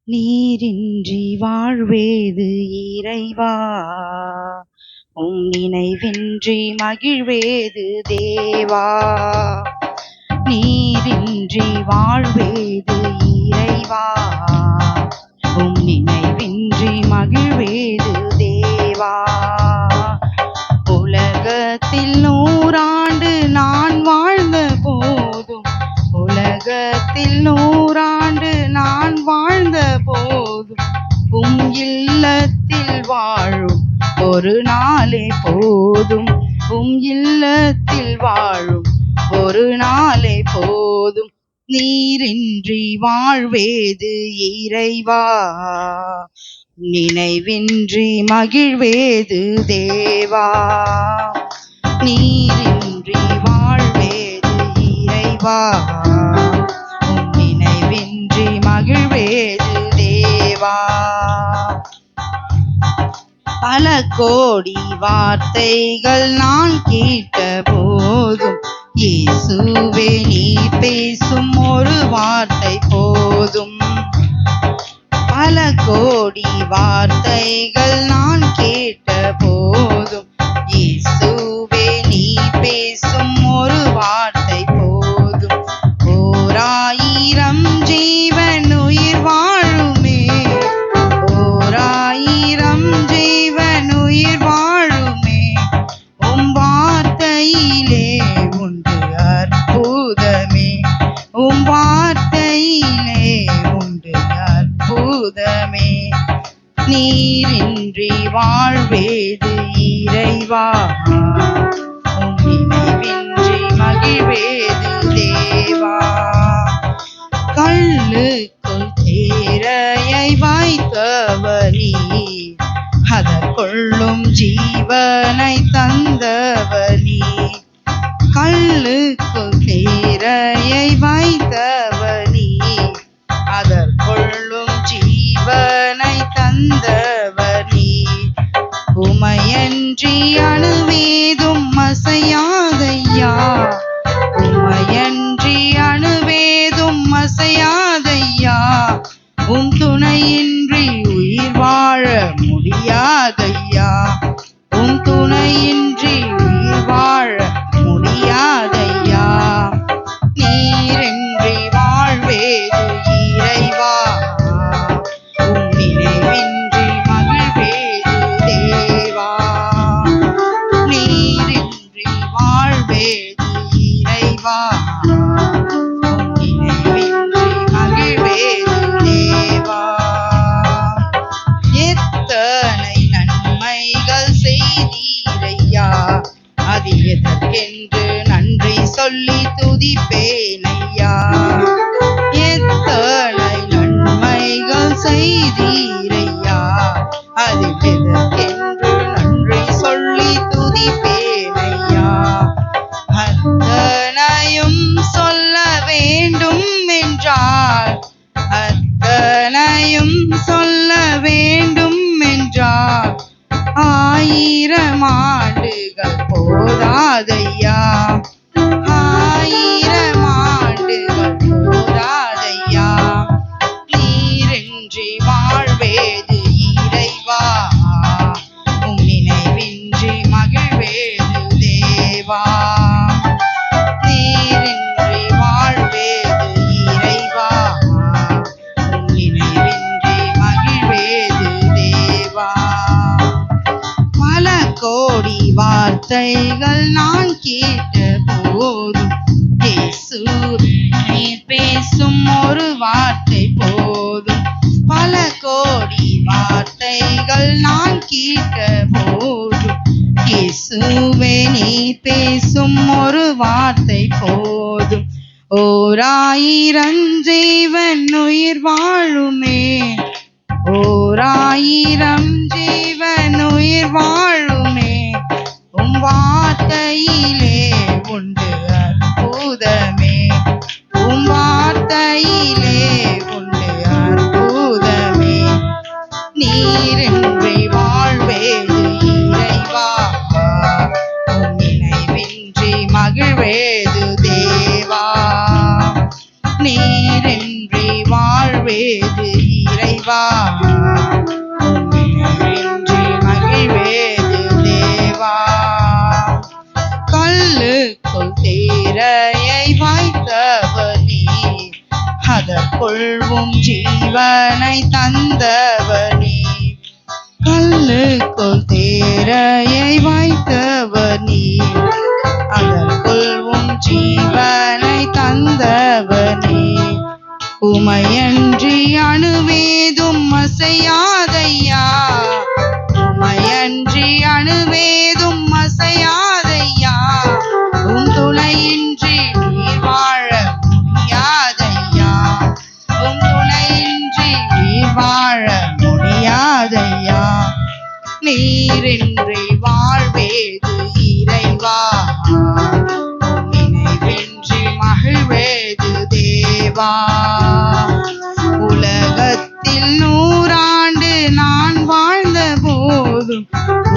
நீரின்றி வாழ்வேது இறைவா, உம் நினைவின்றி மகிழ்வேது தேவா. நீரின்றி வாழ்வேது இறைவா, உம் நினைவின்றி மகிழ்வேது தேவா. உலகத்தில் 100 ஆண்டு நான் வாழ்ந்த போதும், உலகத்தில் 100 ஆண்டு நான் வாழ்ந்த போதும், உம் இல்லத்தில் வாழும் ஒரு நாளே போதும், உம் இல்லத்தில் வாழும் ஒரு நாளே போதும். நீரின்றி வாழ்வேது இறைவா, நினைவின்றி மகிழ்வேது தேவா. நீரின்றி வாழ்வேது இறைவா, நினைவின்றி மகிழ்வேது தேவா. பல கோடி வார்த்தைகள் நான் கேட்ட போதும், இயேசுவே நீர் பேசும் ஒரு வார்த்தை போதும். பல கோடி வார்த்தைகள் நான் கேட்ட போதும், இயேசுவே நீர் பேசும் ஒரு வார்த்தை போதும். 1000 ஜீவன் உயிர் வாழுமே, 1000 ஜீவன் உயிர் வாழுமே, உம் வார்த்தையிலே உண்டு அற்புதமே, உம் வார்த்தையிலே உண்டு அற்புதமே. நீரின்றி வாழ்வேது இறைவா, உம் நினைவின்றி மகிழ்வேது தேவா. கல்லுக்குள் தேரையை வைத்தவர் நீர், அதற்குள்ளும் ஜீவனை தந்தவர் நீர். கல்லுக்குள் தேரையை வைத்தவர் நீர், அதற்குள்ளும் ஜீவனை தந்தவர் நீர். உமையன்றி அணுவேதும் அசையாதையா, உமையன்றி அணுவேதும் அசையாதையா, உம் துணையின்றி உயிர் வாழ முடியாதையா, உம் துணையின்றி உயிர் வாழ முடியாதையா. நீரின்றி வாழ்வேது இறைவா, உம் நினைவின்றி மகிழ்வேது தேவா. நீரின்றி வாழ்வேது இறைவா, உம் நினைவின்றி மகிழ்வேது தேவா. எத்தனை நன்மைகள் செய்தீரையா, அது எதற்கென்று நன்றி சொல்லி துதிப்பேனையா. எத்தனை நன்மைகள் செய்தீரையா, அது எதற்கென்று நன்றி சொல்லி துதிப்பேனையா. அத்தனையும் சொல்ல வேண்டும் என்றால், அத்தனையும் சொல்ல வேண்டும் என்றால், 1000 ஆண்டுகள் போதாதையா, 1000 ஆண்டுகள் போதாதையா. நீரின்றி வாழ்வேது இறைவா, உம் நினைவின்றி மகிழ்வேது தேவா. நீரின்றி வாழ்வேது இறைவா, உம் நினைவின்றி மகிழ்வேது தேவா. பல கோடி வார்த்தைகள் நான் கேட்ட போதும், இயேசுவே நீர் பேசும் ஒரு வார்த்தை போதும். பல கோடி வார்த்தைகள் நான் கேட்ட போதும், இயேசுவே நீர் பேசும் ஒரு வார்த்தை போதும். 1000 ஜீவன் உயிர் வாழுமே, 1000 ஜீவன் உயிர் வாழுமே, உம் வார்த்தையிலே உண்டு அற்புதமே, உம் வார்த்தையிலே உண்டு அற்புதமே. நீரின்றி வாழ்வேது இறைவா, உம் நினைவின்றி மகிழ்வேது தேவா. நீரின்றி வாழ்வேது அதற்குள்வும் ஜீவனை தந்தவனே, கல்லுக்குள் தேரையை வைத்தவனே, அதற்குள்வும் ஜீவனை தந்தவனே, உமையன்றி அணுவேதும் அசையாதையா, உமையன்றி அணுவேதும் அசையாதையா, உம் துணையின்றி நீர் வாழ முடியாதையா, உம் துணையின்றி நீர் வாழ முடியாதையா, நீரின்றி வாழ்வேது இறைவா, உம் நினைவின்றி மகிழ்வேது தேவா, உலகத்தில் 100 ஆண்டு நான் வாழ்ந்த போதும்,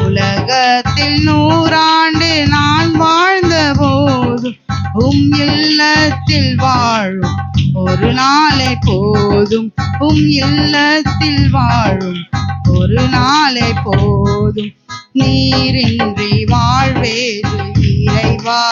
உலகத்தில் 100 ஆண்டு நான் வாழ்ந்த போதும், உம் இல்லத்தில் வாழும் ஒரு நாளை போதும், உம் இல்லத்தில் வாழும் ஒரு நாளை போதும், நீரின்றி வாழ்வேது இறைவா.